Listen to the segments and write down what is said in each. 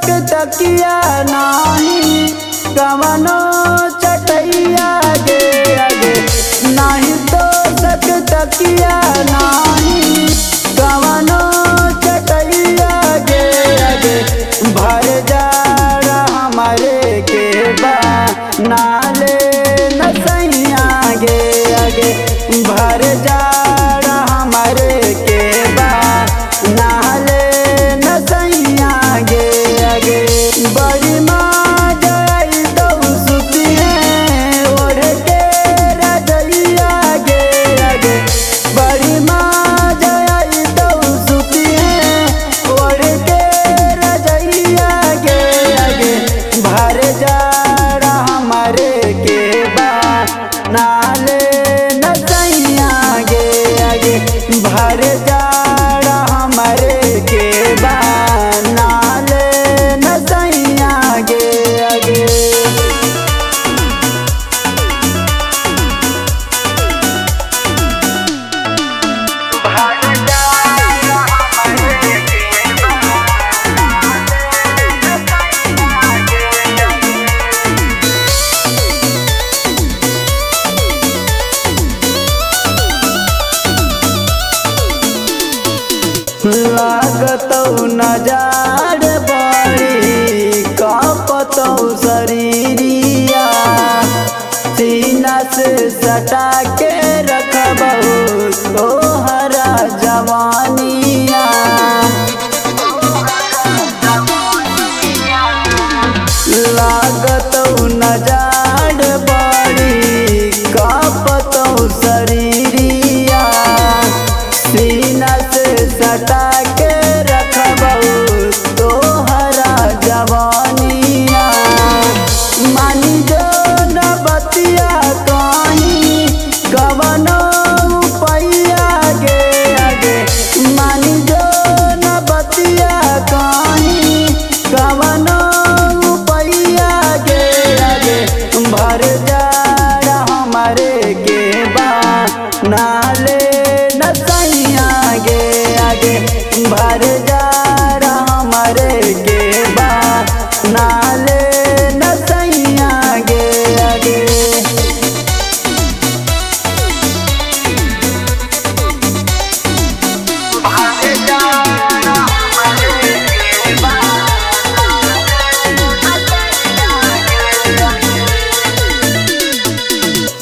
तकिया नाही कवनो चटैया गे आगे नाही तो सक तकिया नाही कवनो चटैया गे आगे भर जाड़ा हमारे के बा नाले नसैया गे आगे भर जाड़ा हमारे के बा नाले नसैया गे आगे बड़ी माँ जाई तो सुती है ओढ़ के रजैया गे आगे बड़ी माँ जाई तो सुती है ओढ़ के रजैया गे आगे भर जाड़ा हमारे के बा नाले नसैया गे आगे भर जाड़ा हमारे के बा नाले नसैया गे आगे लागतौ नजार बड़ी कापतौ शरीरिया सीना से सटा के रखबहु तोहरा जवानिया लागतौ नजार बड़ी कापतौ शरीरिया सीना से सटा के रखबहु तोहरा जवानिया मानी जो न बतिया कहीं कवनो पैया गे आगे मानी जो न बतिया कहीं कवनो पैया गे आगे भर जाड़ा हमारे के बा नाले नसैया गे आगे भर जाड़ा हमारे के बा नाले नसैया गे आगे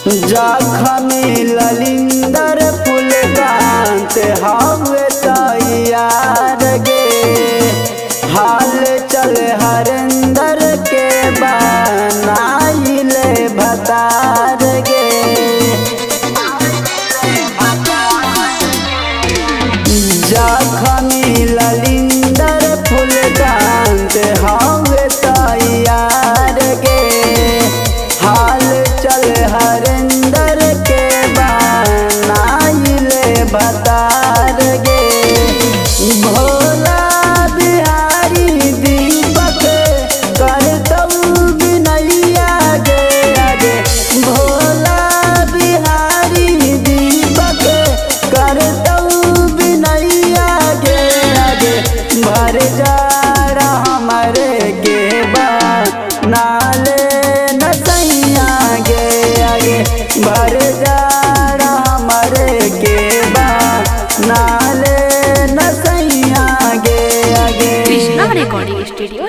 जखमी ललिंदर फुलकांत हवे तैयार गे हाल चल हरेंदर के बनाइले भतार गे जखमी ललिंदर फुलकांत हवे तैयार गे हाल चल हरेंदर के बनाइले भतार गे भोला बिहारी दीपक करतौ बिनैया गे आगे भोला बिहारी दीपक करतौ बिनैया गे आगे भर जाड़ा हमारे के बा नाले नसैया गे आगे भर जाड़ा हमारे के बा नाले नसैया गे आगे कृष्णा रिकॉर्डिंग स्टूडियो